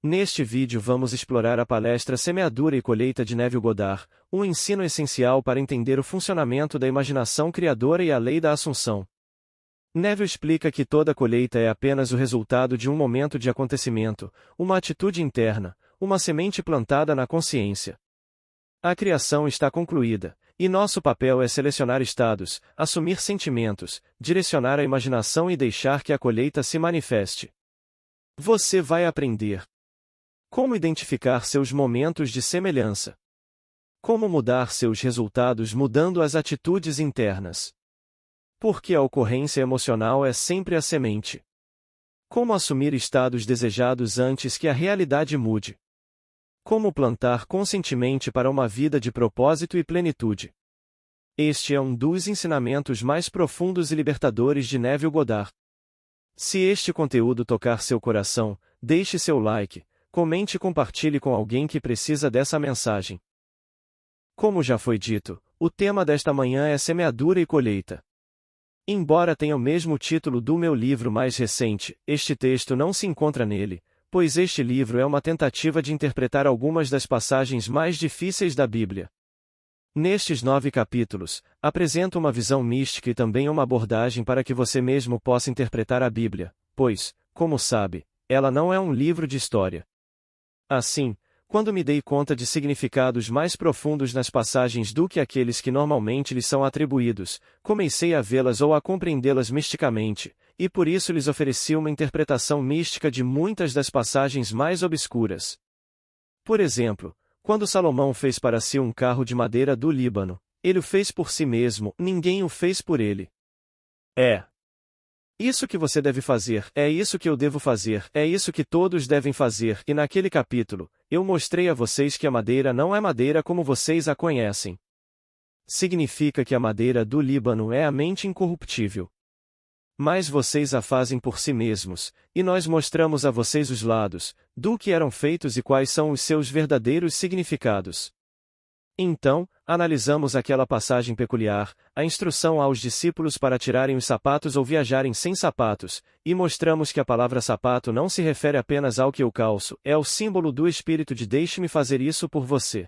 Neste vídeo vamos explorar a palestra Semeadura e Colheita de Neville Goddard, um ensino essencial para entender o funcionamento da imaginação criadora e a lei da assunção. Neville explica que toda colheita é apenas o resultado de um momento de acontecimento, uma atitude interna, uma semente plantada na consciência. A criação está concluída, e nosso papel é selecionar estados, assumir sentimentos, direcionar a imaginação e deixar que a colheita se manifeste. Você vai aprender como identificar seus momentos de semelhança, como mudar seus resultados mudando as atitudes internas, porque a ocorrência emocional é sempre a semente, como assumir estados desejados antes que a realidade mude, como plantar conscientemente para uma vida de propósito e plenitude. Este é um dos ensinamentos mais profundos e libertadores de Neville Goddard. Se este conteúdo tocar seu coração, deixe seu like, comente e compartilhe com alguém que precisa dessa mensagem. Como já foi dito, o tema desta manhã é semeadura e colheita. Embora tenha o mesmo título do meu livro mais recente, este texto não se encontra nele, pois este livro é uma tentativa de interpretar algumas das passagens mais difíceis da Bíblia. Nestes 9 capítulos, apresento uma visão mística e também uma abordagem para que você mesmo possa interpretar a Bíblia, pois, como sabe, ela não é um livro de história. Assim, quando me dei conta de significados mais profundos nas passagens do que aqueles que normalmente lhes são atribuídos, comecei a vê-las ou a compreendê-las misticamente, e por isso lhes ofereci uma interpretação mística de muitas das passagens mais obscuras. Por exemplo, quando Salomão fez para si um carro de madeira do Líbano, ele o fez por si mesmo, ninguém o fez por ele. É isso que você deve fazer, é isso que eu devo fazer, é isso que todos devem fazer, e naquele capítulo, eu mostrei a vocês que a madeira não é madeira como vocês a conhecem. Significa que a madeira do Líbano é a mente incorruptível. Mas vocês a fazem por si mesmos, e nós mostramos a vocês os lados, do que eram feitos e quais são os seus verdadeiros significados. Então, analisamos aquela passagem peculiar, a instrução aos discípulos para tirarem os sapatos ou viajarem sem sapatos, e mostramos que a palavra sapato não se refere apenas ao que eu calço, é o símbolo do espírito de deixe-me fazer isso por você.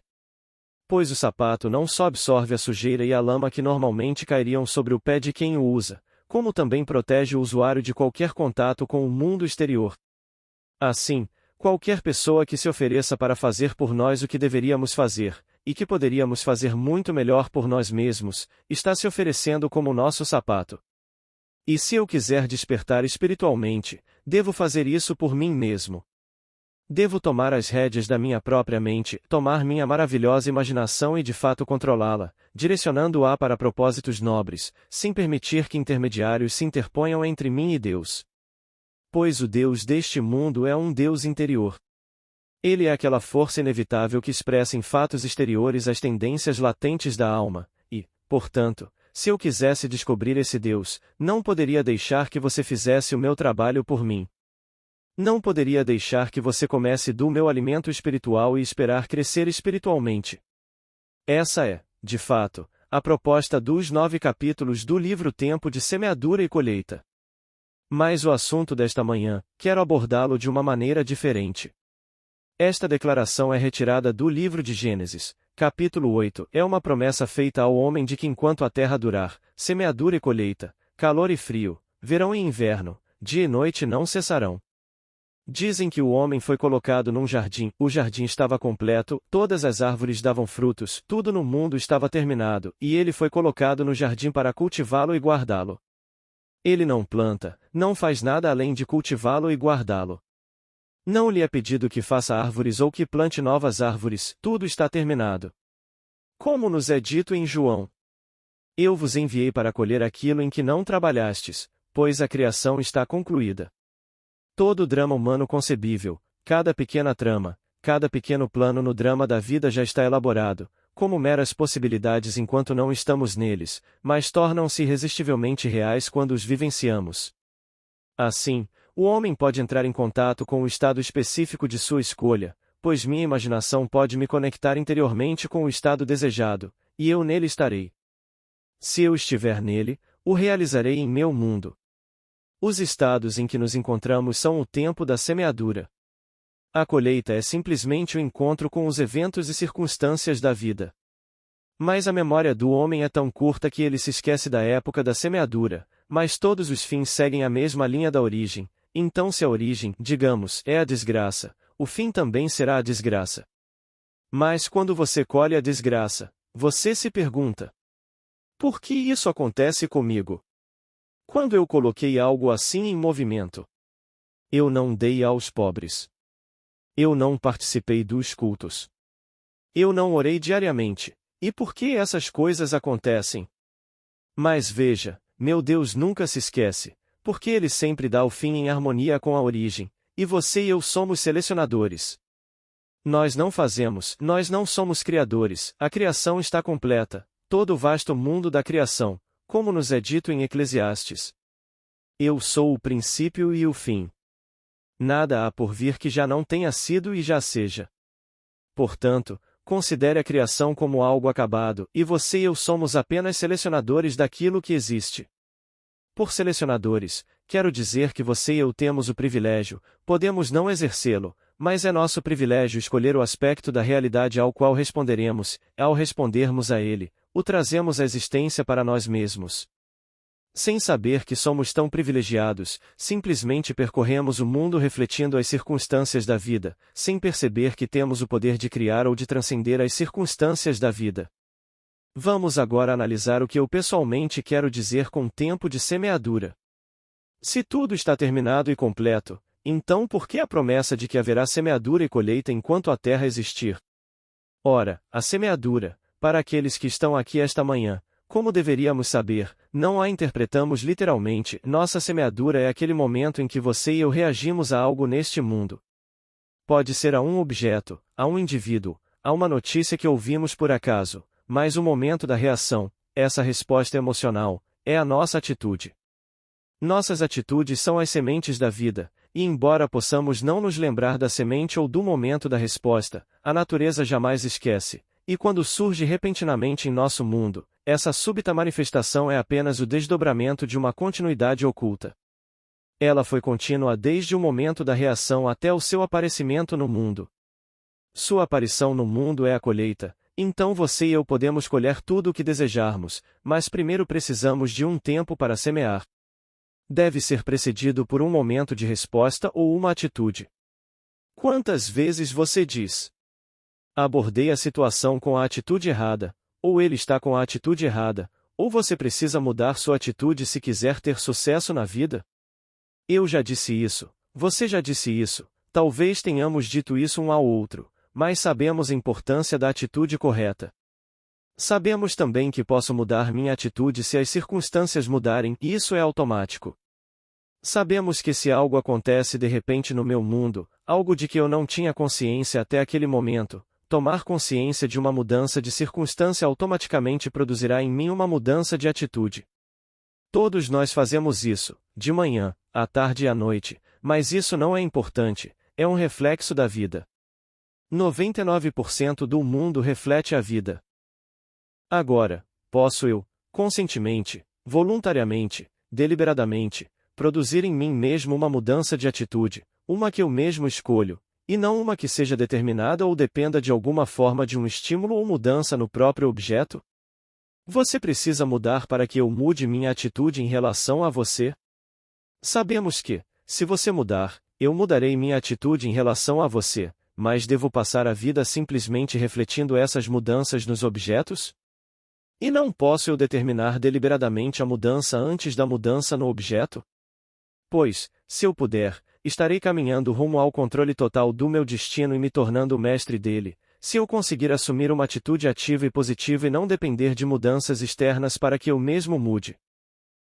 Pois o sapato não só absorve a sujeira e a lama que normalmente cairiam sobre o pé de quem o usa, como também protege o usuário de qualquer contato com o mundo exterior. Assim, qualquer pessoa que se ofereça para fazer por nós o que deveríamos fazer, e que poderíamos fazer muito melhor por nós mesmos, está se oferecendo como nosso sapato. E se eu quiser despertar espiritualmente, devo fazer isso por mim mesmo. Devo tomar as rédeas da minha própria mente, tomar minha maravilhosa imaginação e de fato controlá-la, direcionando-a para propósitos nobres, sem permitir que intermediários se interponham entre mim e Deus. Pois o Deus deste mundo é um Deus interior. Ele é aquela força inevitável que expressa em fatos exteriores as tendências latentes da alma, e, portanto, se eu quisesse descobrir esse Deus, não poderia deixar que você fizesse o meu trabalho por mim. Não poderia deixar que você comesse do meu alimento espiritual e esperar crescer espiritualmente. Essa é, de fato, a proposta dos 9 capítulos do livro Tempo de Semeadura e Colheita. Mas o assunto desta manhã, quero abordá-lo de uma maneira diferente. Esta declaração é retirada do livro de Gênesis, capítulo 8, é uma promessa feita ao homem de que enquanto a terra durar, semeadura e colheita, calor e frio, verão e inverno, dia e noite não cessarão. Dizem que o homem foi colocado num jardim, o jardim estava completo, todas as árvores davam frutos, tudo no mundo estava terminado, e ele foi colocado no jardim para cultivá-lo e guardá-lo. Ele não planta, não faz nada além de cultivá-lo e guardá-lo. Não lhe é pedido que faça árvores ou que plante novas árvores, tudo está terminado. Como nos é dito em João: eu vos enviei para colher aquilo em que não trabalhastes, pois a criação está concluída. Todo o drama humano concebível, cada pequena trama, cada pequeno plano no drama da vida já está elaborado, como meras possibilidades enquanto não estamos neles, mas tornam-se irresistivelmente reais quando os vivenciamos. Assim, o homem pode entrar em contato com o estado específico de sua escolha, pois minha imaginação pode me conectar interiormente com o estado desejado, e eu nele estarei. Se eu estiver nele, o realizarei em meu mundo. Os estados em que nos encontramos são o tempo da semeadura. A colheita é simplesmente o encontro com os eventos e circunstâncias da vida. Mas a memória do homem é tão curta que ele se esquece da época da semeadura, mas todos os fins seguem a mesma linha da origem, então se a origem, digamos, é a desgraça, o fim também será a desgraça. Mas quando você colhe a desgraça, você se pergunta: por que isso acontece comigo? Quando eu coloquei algo assim em movimento? Eu não dei aos pobres. Eu não participei dos cultos. Eu não orei diariamente. E por que essas coisas acontecem? Mas veja, meu Deus nunca se esquece, porque Ele sempre dá o fim em harmonia com a origem, e você e eu somos selecionadores. Nós não somos criadores, a criação está completa, todo o vasto mundo da criação, como nos é dito em Eclesiastes. Eu sou o princípio e o fim. Nada há por vir que já não tenha sido e já seja. Portanto, considere a criação como algo acabado, e você e eu somos apenas selecionadores daquilo que existe. Por selecionadores, quero dizer que você e eu temos o privilégio, podemos não exercê-lo, mas é nosso privilégio escolher o aspecto da realidade ao qual responderemos, ao respondermos a ele, o trazemos à existência para nós mesmos. Sem saber que somos tão privilegiados, simplesmente percorremos o mundo refletindo as circunstâncias da vida, sem perceber que temos o poder de criar ou de transcender as circunstâncias da vida. Vamos agora analisar o que eu pessoalmente quero dizer com tempo de semeadura. Se tudo está terminado e completo, então por que a promessa de que haverá semeadura e colheita enquanto a terra existir? Ora, a semeadura, para aqueles que estão aqui esta manhã, como deveríamos saber, não a interpretamos literalmente, nossa semeadura é aquele momento em que você e eu reagimos a algo neste mundo. Pode ser a um objeto, a um indivíduo, a uma notícia que ouvimos por acaso, mas o momento da reação, essa resposta emocional, é a nossa atitude. Nossas atitudes são as sementes da vida, e embora possamos não nos lembrar da semente ou do momento da resposta, a natureza jamais esquece, e quando surge repentinamente em nosso mundo, essa súbita manifestação é apenas o desdobramento de uma continuidade oculta. Ela foi contínua desde o momento da reação até o seu aparecimento no mundo. Sua aparição no mundo é a colheita, então você e eu podemos colher tudo o que desejarmos, mas primeiro precisamos de um tempo para semear. Deve ser precedido por um momento de resposta ou uma atitude. Quantas vezes você diz: abordei a situação com a atitude errada, ou ele está com a atitude errada, ou você precisa mudar sua atitude se quiser ter sucesso na vida? Eu já disse isso, você já disse isso, talvez tenhamos dito isso um ao outro, mas sabemos a importância da atitude correta. Sabemos também que posso mudar minha atitude se as circunstâncias mudarem, e isso é automático. Sabemos que se algo acontece de repente no meu mundo, algo de que eu não tinha consciência até aquele momento, tomar consciência de uma mudança de circunstância automaticamente produzirá em mim uma mudança de atitude. Todos nós fazemos isso, de manhã, à tarde e à noite, mas isso não é importante, é um reflexo da vida. 99% do mundo reflete a vida. Agora, posso eu, conscientemente, voluntariamente, deliberadamente, produzir em mim mesmo uma mudança de atitude, uma que eu mesmo escolho, e não uma que seja determinada ou dependa de alguma forma de um estímulo ou mudança no próprio objeto? Você precisa mudar para que eu mude minha atitude em relação a você? Sabemos que, se você mudar, eu mudarei minha atitude em relação a você, mas devo passar a vida simplesmente refletindo essas mudanças nos objetos? E não posso eu determinar deliberadamente a mudança antes da mudança no objeto? Pois, se eu puder, estarei caminhando rumo ao controle total do meu destino e me tornando o mestre dele, se eu conseguir assumir uma atitude ativa e positiva e não depender de mudanças externas para que eu mesmo mude.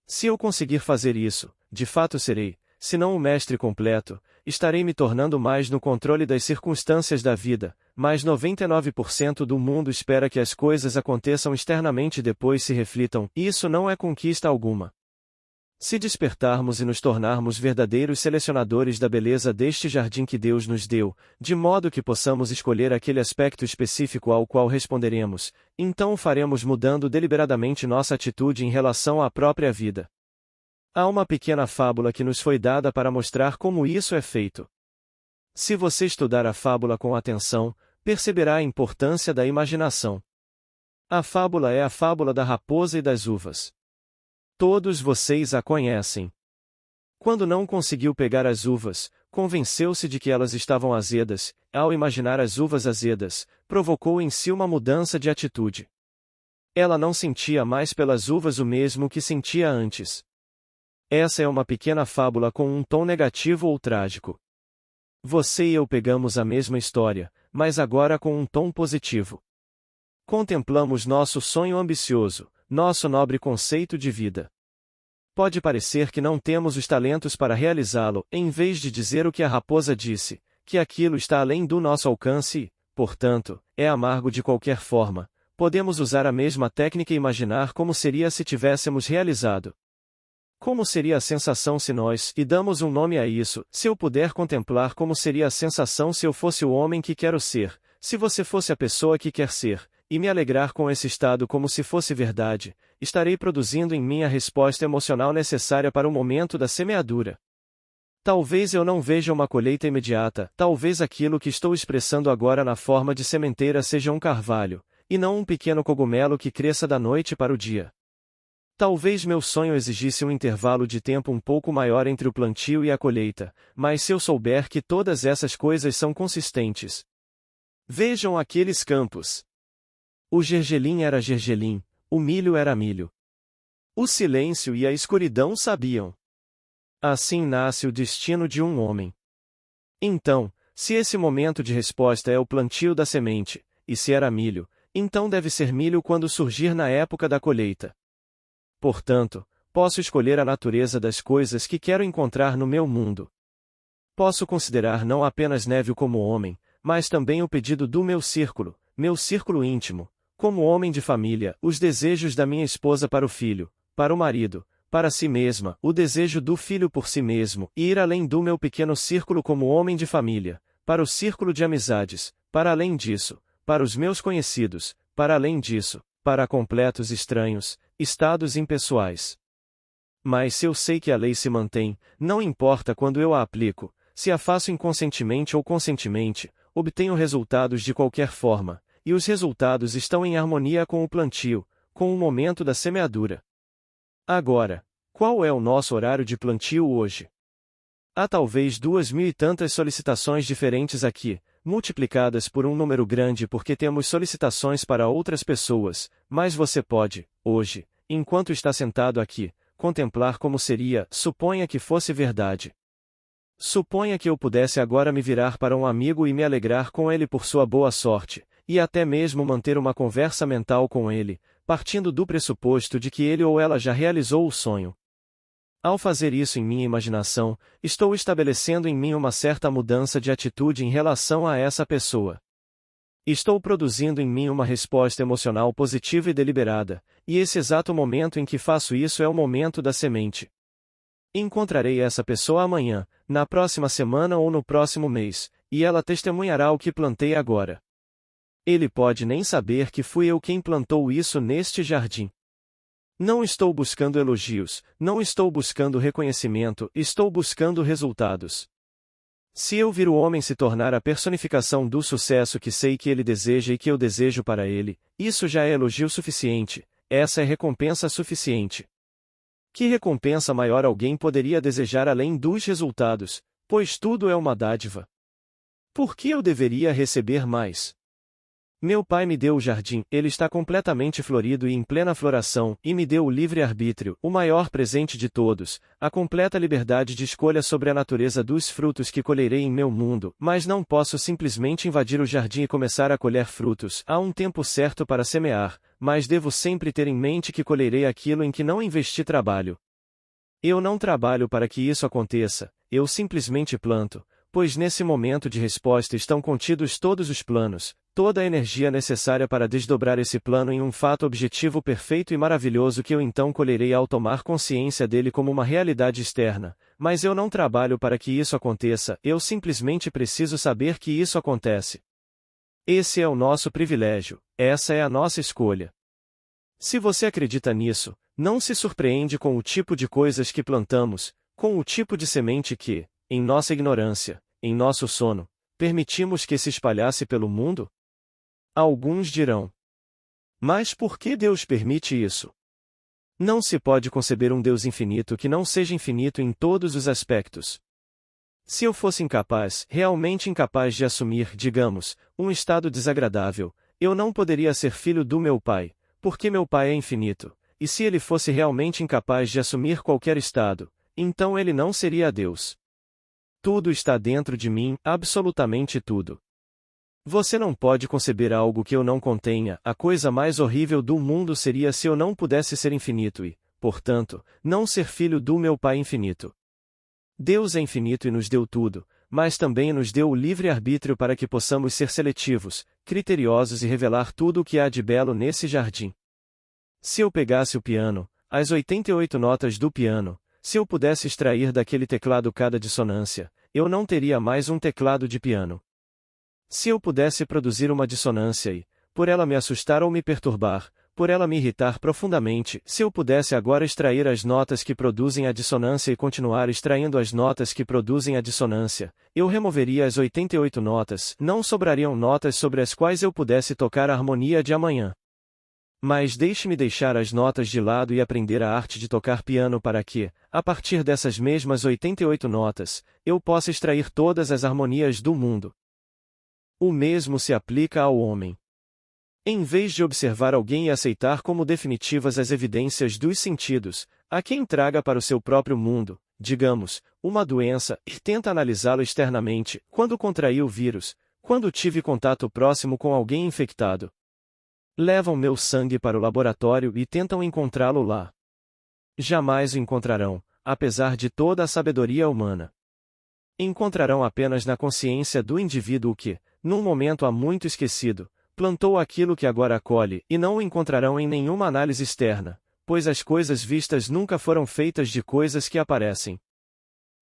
Se eu conseguir fazer isso, de fato serei, se não o mestre completo, estarei me tornando mais no controle das circunstâncias da vida, mas 99% do mundo espera que as coisas aconteçam externamente e depois se reflitam, e isso não é conquista alguma. Se despertarmos e nos tornarmos verdadeiros selecionadores da beleza deste jardim que Deus nos deu, de modo que possamos escolher aquele aspecto específico ao qual responderemos, então o faremos mudando deliberadamente nossa atitude em relação à própria vida. Há uma pequena fábula que nos foi dada para mostrar como isso é feito. Se você estudar a fábula com atenção, perceberá a importância da imaginação. A fábula é a fábula da raposa e das uvas. Todos vocês a conhecem. Quando não conseguiu pegar as uvas, convenceu-se de que elas estavam azedas. Ao imaginar as uvas azedas, provocou em si uma mudança de atitude. Ela não sentia mais pelas uvas o mesmo que sentia antes. Essa é uma pequena fábula com um tom negativo ou trágico. Você e eu pegamos a mesma história, mas agora com um tom positivo. Contemplamos nosso sonho ambicioso, nosso nobre conceito de vida. Pode parecer que não temos os talentos para realizá-lo, em vez de dizer o que a raposa disse, que aquilo está além do nosso alcance e, portanto, é amargo de qualquer forma. Podemos usar a mesma técnica e imaginar como seria se tivéssemos realizado. Como seria a sensação se nós, e damos um nome a isso, se eu puder contemplar como seria a sensação se eu fosse o homem que quero ser, se você fosse a pessoa que quer ser, e me alegrar com esse estado como se fosse verdade, estarei produzindo em mim a resposta emocional necessária para o momento da semeadura. Talvez eu não veja uma colheita imediata, talvez aquilo que estou expressando agora na forma de sementeira seja um carvalho, e não um pequeno cogumelo que cresça da noite para o dia. Talvez meu sonho exigisse um intervalo de tempo um pouco maior entre o plantio e a colheita, mas se eu souber que todas essas coisas são consistentes. Vejam aqueles campos. O gergelim era gergelim, o milho era milho. O silêncio e a escuridão sabiam. Assim nasce o destino de um homem. Então, se esse momento de resposta é o plantio da semente, e se era milho, então deve ser milho quando surgir na época da colheita. Portanto, posso escolher a natureza das coisas que quero encontrar no meu mundo. Posso considerar não apenas Neville como homem, mas também o pedido do meu círculo íntimo, como homem de família, os desejos da minha esposa para o filho, para o marido, para si mesma, o desejo do filho por si mesmo, e ir além do meu pequeno círculo como homem de família, para o círculo de amizades, para além disso, para os meus conhecidos, para além disso, para completos estranhos, estados impessoais. Mas se eu sei que a lei se mantém, não importa quando eu a aplico, se a faço inconscientemente ou conscientemente, obtenho resultados de qualquer forma, e os resultados estão em harmonia com o plantio, com o momento da semeadura. Agora, qual é o nosso horário de plantio hoje? Há talvez 2.000 e tantas solicitações diferentes aqui, multiplicadas por um número grande porque temos solicitações para outras pessoas, mas você pode, hoje, enquanto está sentado aqui, contemplar como seria, suponha que fosse verdade. Suponha que eu pudesse agora me virar para um amigo e me alegrar com ele por sua boa sorte, e até mesmo manter uma conversa mental com ele, partindo do pressuposto de que ele ou ela já realizou o sonho. Ao fazer isso em minha imaginação, estou estabelecendo em mim uma certa mudança de atitude em relação a essa pessoa. Estou produzindo em mim uma resposta emocional positiva e deliberada, e esse exato momento em que faço isso é o momento da semente. Encontrarei essa pessoa amanhã, na próxima semana ou no próximo mês, e ela testemunhará o que plantei agora. Ele pode nem saber que fui eu quem plantou isso neste jardim. Não estou buscando elogios, não estou buscando reconhecimento, estou buscando resultados. Se eu vir o homem se tornar a personificação do sucesso que sei que ele deseja e que eu desejo para ele, isso já é elogio suficiente, essa é recompensa suficiente. Que recompensa maior alguém poderia desejar além dos resultados, pois tudo é uma dádiva? Por que eu deveria receber mais? Meu pai me deu o jardim, ele está completamente florido e em plena floração, e me deu o livre-arbítrio, o maior presente de todos, a completa liberdade de escolha sobre a natureza dos frutos que colherei em meu mundo, mas não posso simplesmente invadir o jardim e começar a colher frutos. Há um tempo certo para semear, mas devo sempre ter em mente que colherei aquilo em que não investi trabalho. Eu não trabalho para que isso aconteça, eu simplesmente planto, pois nesse momento de resposta estão contidos todos os planos, toda a energia necessária para desdobrar esse plano em um fato objetivo perfeito e maravilhoso que eu então colherei ao tomar consciência dele como uma realidade externa, mas eu não trabalho para que isso aconteça, eu simplesmente preciso saber que isso acontece. Esse é o nosso privilégio, essa é a nossa escolha. Se você acredita nisso, não se surpreende com o tipo de coisas que plantamos, com o tipo de semente que, em nossa ignorância, em nosso sono, permitimos que se espalhasse pelo mundo? Alguns dirão: mas por que Deus permite isso? Não se pode conceber um Deus infinito que não seja infinito em todos os aspectos. Se eu fosse incapaz, realmente incapaz de assumir, digamos, um estado desagradável, eu não poderia ser filho do meu Pai, porque meu Pai é infinito, e se ele fosse realmente incapaz de assumir qualquer estado, então ele não seria Deus. Tudo está dentro de mim, absolutamente tudo. Você não pode conceber algo que eu não contenha. A coisa mais horrível do mundo seria se eu não pudesse ser infinito e, portanto, não ser filho do meu Pai infinito. Deus é infinito e nos deu tudo, mas também nos deu o livre-arbítrio para que possamos ser seletivos, criteriosos e revelar tudo o que há de belo nesse jardim. Se eu pegasse o piano, as 88 notas do piano, se eu pudesse extrair daquele teclado cada dissonância, eu não teria mais um teclado de piano. Se eu pudesse produzir uma dissonância e, por ela me assustar ou me perturbar, por ela me irritar profundamente, se eu pudesse agora extrair as notas que produzem a dissonância e continuar extraindo as notas que produzem a dissonância, eu removeria as 88 notas, não sobrariam notas sobre as quais eu pudesse tocar a harmonia de amanhã. Mas deixe-me deixar as notas de lado e aprender a arte de tocar piano para que, a partir dessas mesmas 88 notas, eu possa extrair todas as harmonias do mundo. O mesmo se aplica ao homem. Em vez de observar alguém e aceitar como definitivas as evidências dos sentidos, a quem traga para o seu próprio mundo, digamos, uma doença, e tenta analisá-la externamente, quando contraí o vírus, quando tive contato próximo com alguém infectado. Levam meu sangue para o laboratório e tentam encontrá-lo lá. Jamais o encontrarão, apesar de toda a sabedoria humana. Encontrarão apenas na consciência do indivíduo que, num momento há muito esquecido, plantou aquilo que agora colhe, e não o encontrarão em nenhuma análise externa, pois as coisas vistas nunca foram feitas de coisas que aparecem.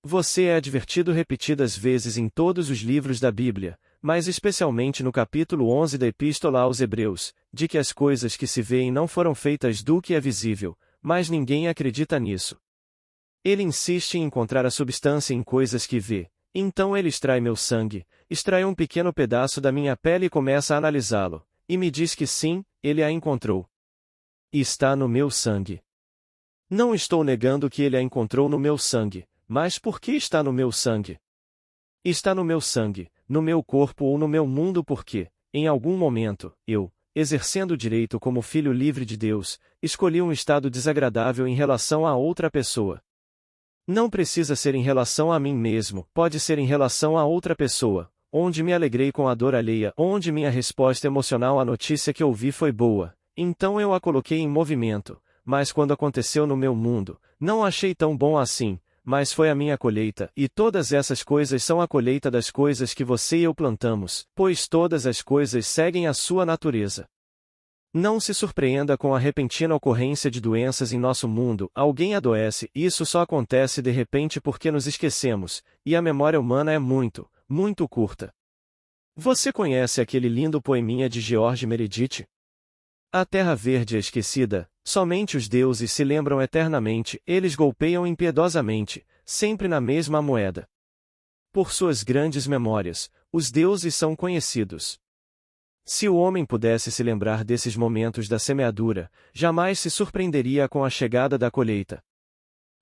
Você é advertido repetidas vezes em todos os livros da Bíblia, mas especialmente no capítulo 11 da Epístola aos Hebreus, de que as coisas que se veem não foram feitas do que é visível, mas ninguém acredita nisso. Ele insiste em encontrar a substância em coisas que vê. Então ele extrai meu sangue, extrai um pequeno pedaço da minha pele e começa a analisá-lo, e me diz que sim, ele a encontrou. E está no meu sangue. Não estou negando que ele a encontrou no meu sangue, mas por que está no meu sangue? Está no meu sangue, no meu corpo ou no meu mundo porque, em algum momento, eu, exercendo o direito como filho livre de Deus, escolhi um estado desagradável em relação a outra pessoa. Não precisa ser em relação a mim mesmo, pode ser em relação a outra pessoa, onde me alegrei com a dor alheia, onde minha resposta emocional à notícia que ouvi foi boa, então eu a coloquei em movimento, mas quando aconteceu no meu mundo, não achei tão bom assim, mas foi a minha colheita, e todas essas coisas são a colheita das coisas que você e eu plantamos, pois todas as coisas seguem a sua natureza. Não se surpreenda com a repentina ocorrência de doenças em nosso mundo. Alguém adoece, e isso só acontece de repente porque nos esquecemos, e a memória humana é muito, muito curta. Você conhece aquele lindo poeminha de George Meredith? A terra verde é esquecida, somente os deuses se lembram eternamente, eles golpeiam impiedosamente, sempre na mesma moeda. Por suas grandes memórias, os deuses são conhecidos. Se o homem pudesse se lembrar desses momentos da semeadura, jamais se surpreenderia com a chegada da colheita.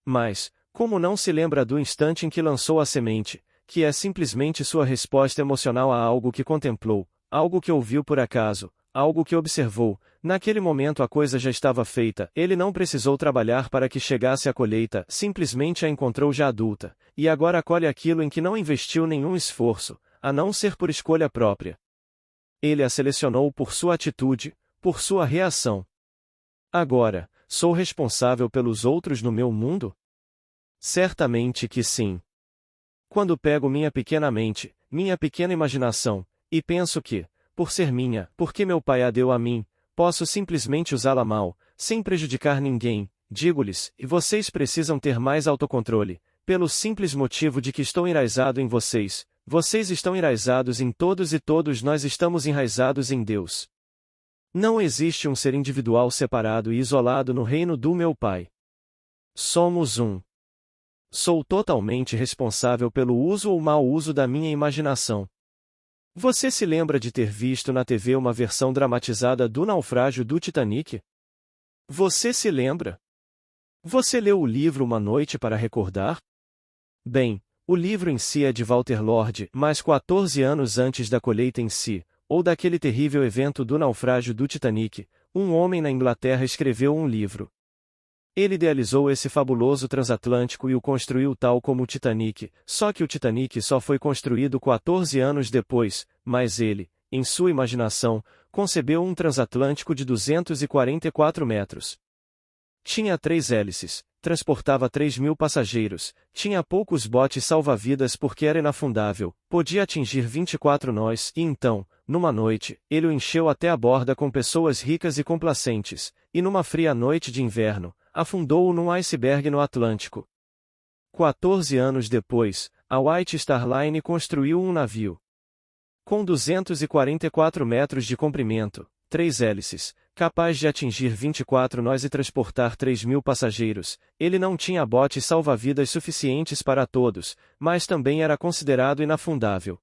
Mas, como não se lembra do instante em que lançou a semente, que é simplesmente sua resposta emocional a algo que contemplou, algo que ouviu por acaso, algo que observou, naquele momento a coisa já estava feita, ele não precisou trabalhar para que chegasse a colheita, simplesmente a encontrou já adulta, e agora colhe aquilo em que não investiu nenhum esforço, a não ser por escolha própria. Ele a selecionou por sua atitude, por sua reação. Agora, sou responsável pelos outros no meu mundo? Certamente que sim. Quando pego minha pequena mente, minha pequena imaginação, e penso que, por ser minha, porque meu pai a deu a mim, posso simplesmente usá-la mal, sem prejudicar ninguém, digo-lhes, e vocês precisam ter mais autocontrole, pelo simples motivo de que estou enraizado em vocês. Vocês estão enraizados em todos e todos nós estamos enraizados em Deus. Não existe um ser individual separado e isolado no reino do meu Pai. Somos um. Sou totalmente responsável pelo uso ou mau uso da minha imaginação. Você se lembra de ter visto na TV uma versão dramatizada do naufrágio do Titanic? Você se lembra? Você leu o livro Uma Noite para Recordar? Bem, o livro em si é de Walter Lord, mas 14 anos antes da colheita em si, ou daquele terrível evento do naufrágio do Titanic, um homem na Inglaterra escreveu um livro. Ele idealizou esse fabuloso transatlântico e o construiu tal como o Titanic, só que o Titanic só foi construído 14 anos depois, mas ele, em sua imaginação, concebeu um transatlântico de 244 metros. Tinha 3 hélices, transportava 3.000 passageiros, tinha poucos botes salva-vidas porque era inafundável, podia atingir 24 nós e então, numa noite, ele o encheu até a borda com pessoas ricas e complacentes, e numa fria noite de inverno, afundou-o num iceberg no Atlântico. 14 anos depois, a White Star Line construiu um navio com 244 metros de comprimento, 3 hélices, capaz de atingir 24 nós e transportar 3.000 passageiros. Ele não tinha botes salva-vidas suficientes para todos, mas também era considerado inafundável.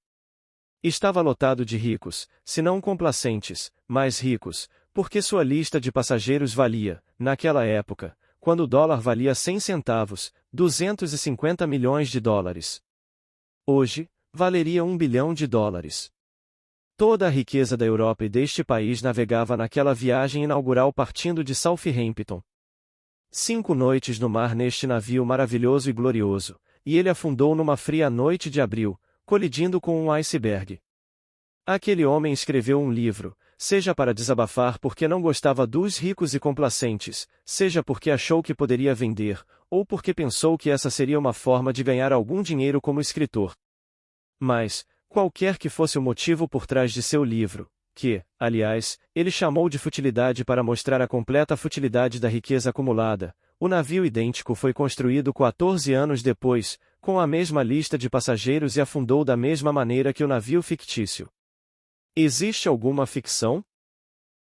Estava lotado de ricos, se não complacentes, mais ricos, porque sua lista de passageiros valia, naquela época, quando o dólar valia 100 centavos, 250 milhões de dólares. Hoje, valeria $1 bilhão. Toda a riqueza da Europa e deste país navegava naquela viagem inaugural partindo de Southampton. 5 noites no mar neste navio maravilhoso e glorioso, e ele afundou numa fria noite de abril, colidindo com um iceberg. Aquele homem escreveu um livro, seja para desabafar porque não gostava dos ricos e complacentes, seja porque achou que poderia vender, ou porque pensou que essa seria uma forma de ganhar algum dinheiro como escritor. Mas, qualquer que fosse o motivo por trás de seu livro, que, aliás, ele chamou de futilidade para mostrar a completa futilidade da riqueza acumulada, o navio idêntico foi construído 14 anos depois, com a mesma lista de passageiros e afundou da mesma maneira que o navio fictício. Existe alguma ficção?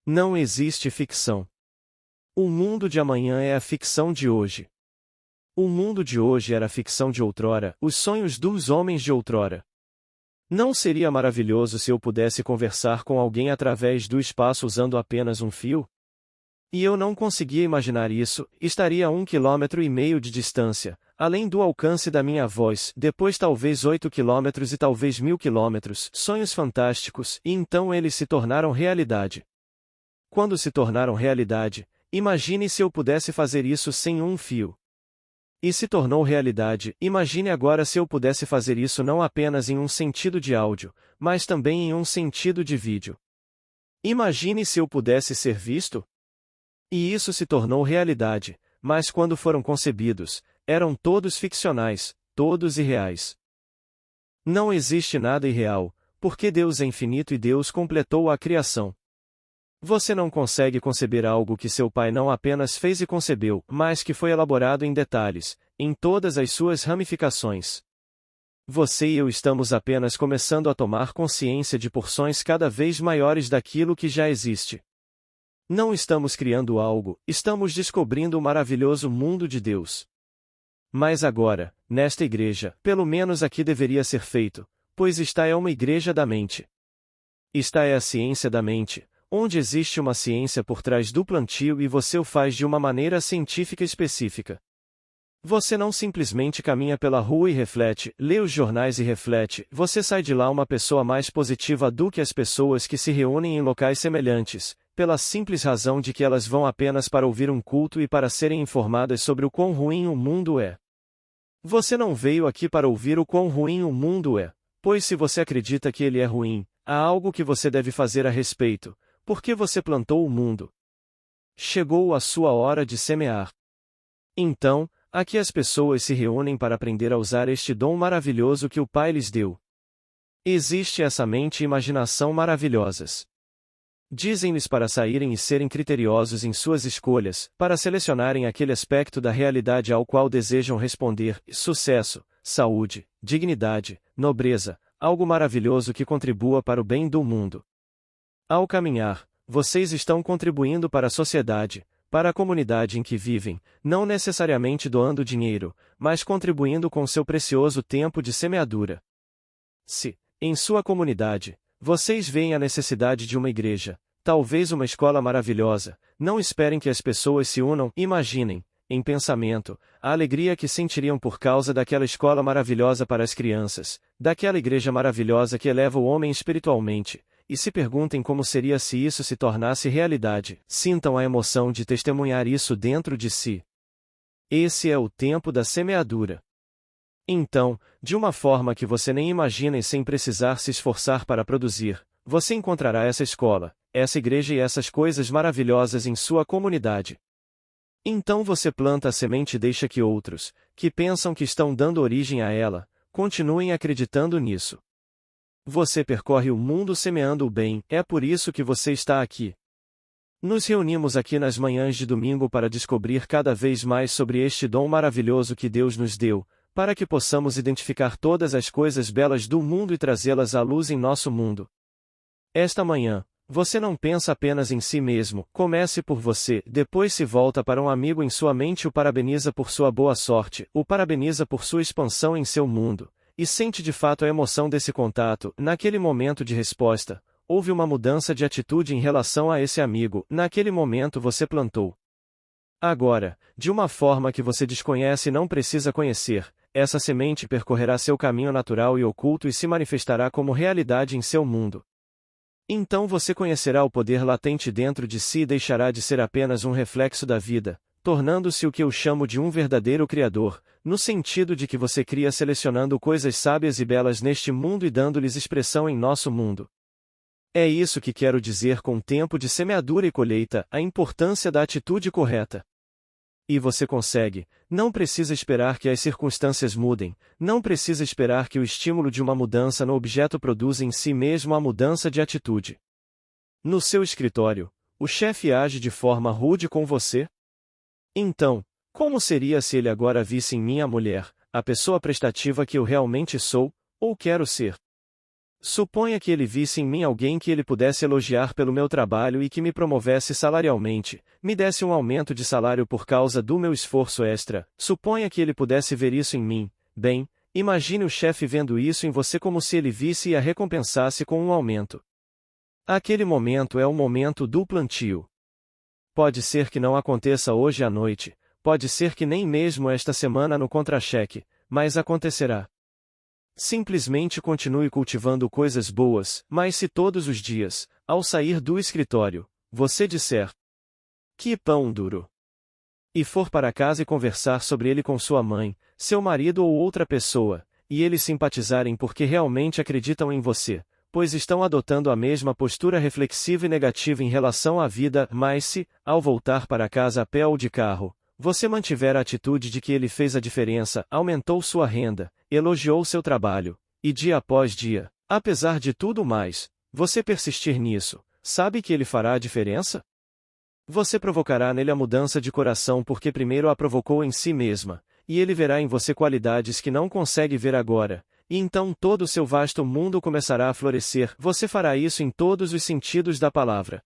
Não existe ficção. O mundo de amanhã é a ficção de hoje. O mundo de hoje era a ficção de outrora, os sonhos dos homens de outrora. Não seria maravilhoso se eu pudesse conversar com alguém através do espaço usando apenas um fio? E eu não conseguia imaginar isso, estaria a 1,5 km de distância, além do alcance da minha voz, depois talvez 8 km e talvez 1.000 km, sonhos fantásticos, e então eles se tornaram realidade. Quando se tornaram realidade, imagine se eu pudesse fazer isso sem um fio. E se tornou realidade, imagine agora se eu pudesse fazer isso não apenas em um sentido de áudio, mas também em um sentido de vídeo. Imagine se eu pudesse ser visto? E isso se tornou realidade, mas quando foram concebidos, eram todos ficcionais, todos irreais. Não existe nada irreal, porque Deus é infinito e Deus completou a criação. Você não consegue conceber algo que seu pai não apenas fez e concebeu, mas que foi elaborado em detalhes, em todas as suas ramificações. Você e eu estamos apenas começando a tomar consciência de porções cada vez maiores daquilo que já existe. Não estamos criando algo, estamos descobrindo o maravilhoso mundo de Deus. Mas agora, nesta igreja, pelo menos aqui deveria ser feito, pois esta é uma igreja da mente. Esta é a ciência da mente, onde existe uma ciência por trás do plantio e você o faz de uma maneira científica específica. Você não simplesmente caminha pela rua e reflete, lê os jornais e reflete, você sai de lá uma pessoa mais positiva do que as pessoas que se reúnem em locais semelhantes, pela simples razão de que elas vão apenas para ouvir um culto e para serem informadas sobre o quão ruim o mundo é. Você não veio aqui para ouvir o quão ruim o mundo é, pois se você acredita que ele é ruim, há algo que você deve fazer a respeito, porque você plantou o mundo. Chegou a sua hora de semear. Então, aqui as pessoas se reúnem para aprender a usar este dom maravilhoso que o Pai lhes deu. Existe essa mente e imaginação maravilhosas. Dizem-lhes para saírem e serem criteriosos em suas escolhas, para selecionarem aquele aspecto da realidade ao qual desejam responder: sucesso, saúde, dignidade, nobreza, algo maravilhoso que contribua para o bem do mundo. Ao caminhar, vocês estão contribuindo para a sociedade, para a comunidade em que vivem, não necessariamente doando dinheiro, mas contribuindo com seu precioso tempo de semeadura. Se, em sua comunidade, vocês veem a necessidade de uma igreja, talvez uma escola maravilhosa, não esperem que as pessoas se unam, imaginem, em pensamento, a alegria que sentiriam por causa daquela escola maravilhosa para as crianças, daquela igreja maravilhosa que eleva o homem espiritualmente, e se perguntem como seria se isso se tornasse realidade. Sintam a emoção de testemunhar isso dentro de si. Esse é o tempo da semeadura. Então, de uma forma que você nem imagina e sem precisar se esforçar para produzir, você encontrará essa escola, essa igreja e essas coisas maravilhosas em sua comunidade. Então você planta a semente e deixa que outros, que pensam que estão dando origem a ela, continuem acreditando nisso. Você percorre o mundo semeando o bem, é por isso que você está aqui. Nos reunimos aqui nas manhãs de domingo para descobrir cada vez mais sobre este dom maravilhoso que Deus nos deu, para que possamos identificar todas as coisas belas do mundo e trazê-las à luz em nosso mundo. Esta manhã, você não pensa apenas em si mesmo, comece por você, depois se volta para um amigo em sua mente e o parabeniza por sua boa sorte, o parabeniza por sua expansão em seu mundo, e sente de fato a emoção desse contato. Naquele momento de resposta, houve uma mudança de atitude em relação a esse amigo, naquele momento você plantou. Agora, de uma forma que você desconhece e não precisa conhecer, essa semente percorrerá seu caminho natural e oculto e se manifestará como realidade em seu mundo. Então você conhecerá o poder latente dentro de si e deixará de ser apenas um reflexo da vida, tornando-se o que eu chamo de um verdadeiro criador, no sentido de que você cria selecionando coisas sábias e belas neste mundo e dando-lhes expressão em nosso mundo. É isso que quero dizer com tempo de semeadura e colheita, a importância da atitude correta. E você consegue, não precisa esperar que as circunstâncias mudem, não precisa esperar que o estímulo de uma mudança no objeto produza em si mesmo a mudança de atitude. No seu escritório, o chefe age de forma rude com você? Então, como seria se ele agora visse em mim a mulher, a pessoa prestativa que eu realmente sou, ou quero ser? Suponha que ele visse em mim alguém que ele pudesse elogiar pelo meu trabalho e que me promovesse salarialmente, me desse um aumento de salário por causa do meu esforço extra. Suponha que ele pudesse ver isso em mim. Bem, imagine o chefe vendo isso em você como se ele visse e a recompensasse com um aumento. Aquele momento é o momento do plantio. Pode ser que não aconteça hoje à noite, pode ser que nem mesmo esta semana no contra-cheque, mas acontecerá. Simplesmente continue cultivando coisas boas, mas se todos os dias, ao sair do escritório, você disser: "Que pão duro!" e for para casa e conversar sobre ele com sua mãe, seu marido ou outra pessoa, e eles simpatizarem porque realmente acreditam em você, pois estão adotando a mesma postura reflexiva e negativa em relação à vida, mas se, ao voltar para casa a pé ou de carro, você mantiver a atitude de que ele fez a diferença, aumentou sua renda, elogiou seu trabalho, e dia após dia, apesar de tudo mais, você persistir nisso, sabe que ele fará a diferença? Você provocará nele a mudança de coração porque primeiro a provocou em si mesma, e ele verá em você qualidades que não consegue ver agora, e então todo o seu vasto mundo começará a florescer. Você fará isso em todos os sentidos da palavra.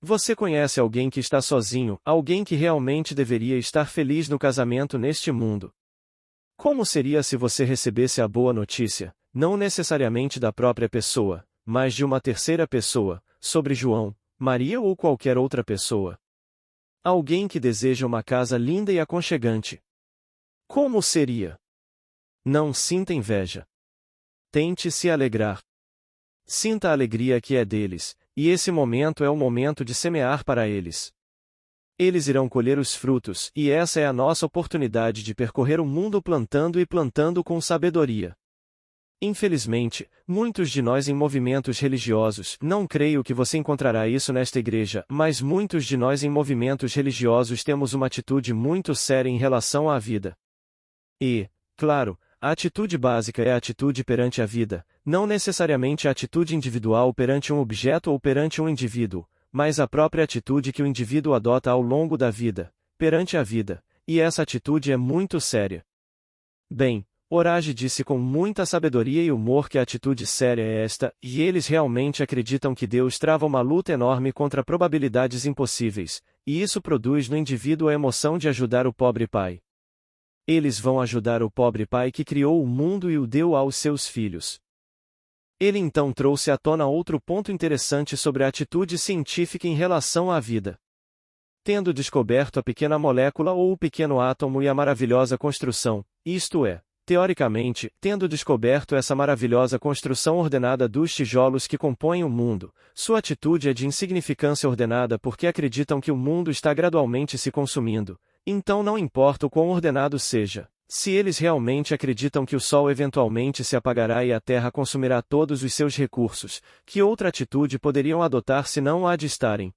Você conhece alguém que está sozinho, alguém que realmente deveria estar feliz no casamento neste mundo. Como seria se você recebesse a boa notícia, não necessariamente da própria pessoa, mas de uma terceira pessoa, sobre João, Maria ou qualquer outra pessoa? Alguém que deseja uma casa linda e aconchegante. Como seria? Não sinta inveja. Tente se alegrar. Sinta a alegria que é deles, e esse momento é o momento de semear para eles. Eles irão colher os frutos, e essa é a nossa oportunidade de percorrer o mundo plantando e plantando com sabedoria. Infelizmente, muitos de nós em movimentos religiosos, não creio que você encontrará isso nesta igreja, mas muitos de nós em movimentos religiosos temos uma atitude muito séria em relação à vida. E, claro, a atitude básica é a atitude perante a vida, não necessariamente a atitude individual perante um objeto ou perante um indivíduo, mas a própria atitude que o indivíduo adota ao longo da vida, perante a vida, e essa atitude é muito séria. Bem, Orage disse com muita sabedoria e humor que a atitude séria é esta, e eles realmente acreditam que Deus trava uma luta enorme contra probabilidades impossíveis, e isso produz no indivíduo a emoção de ajudar o pobre pai. Eles vão ajudar o pobre pai que criou o mundo e o deu aos seus filhos. Ele então trouxe à tona outro ponto interessante sobre a atitude científica em relação à vida. Tendo descoberto a pequena molécula ou o pequeno átomo e a maravilhosa construção, isto é, teoricamente, tendo descoberto essa maravilhosa construção ordenada dos tijolos que compõem o mundo, sua atitude é de insignificância ordenada porque acreditam que o mundo está gradualmente se consumindo, então não importa o quão ordenado seja. Se eles realmente acreditam que o Sol eventualmente se apagará e a Terra consumirá todos os seus recursos, que outra atitude poderiam adotar se não há de estarem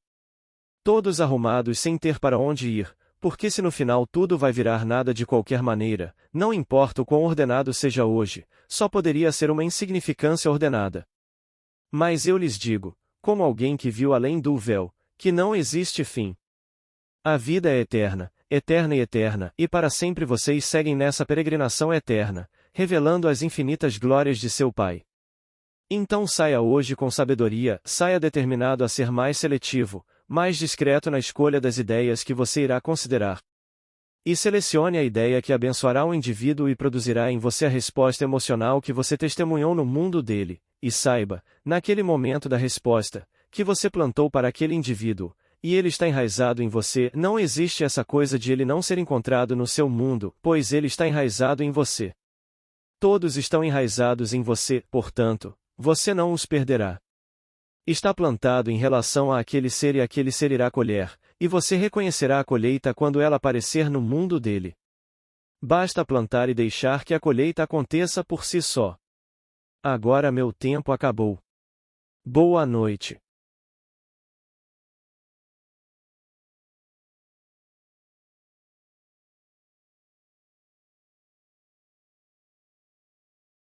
todos arrumados sem ter para onde ir, porque se no final tudo vai virar nada de qualquer maneira, não importa o quão ordenado seja hoje, só poderia ser uma insignificância ordenada. Mas eu lhes digo, como alguém que viu além do véu, que não existe fim. A vida é eterna, eterna e eterna, e para sempre vocês seguem nessa peregrinação eterna, revelando as infinitas glórias de seu Pai. Então saia hoje com sabedoria, saia determinado a ser mais seletivo, mais discreto na escolha das ideias que você irá considerar. E selecione a ideia que abençoará o indivíduo e produzirá em você a resposta emocional que você testemunhou no mundo dele, e saiba, naquele momento da resposta, que você plantou para aquele indivíduo, e ele está enraizado em você. Não existe essa coisa de ele não ser encontrado no seu mundo, pois ele está enraizado em você. Todos estão enraizados em você, portanto, você não os perderá. Está plantado em relação a aquele ser e aquele ser irá colher, e você reconhecerá a colheita quando ela aparecer no mundo dele. Basta plantar e deixar que a colheita aconteça por si só. Agora meu tempo acabou. Boa noite.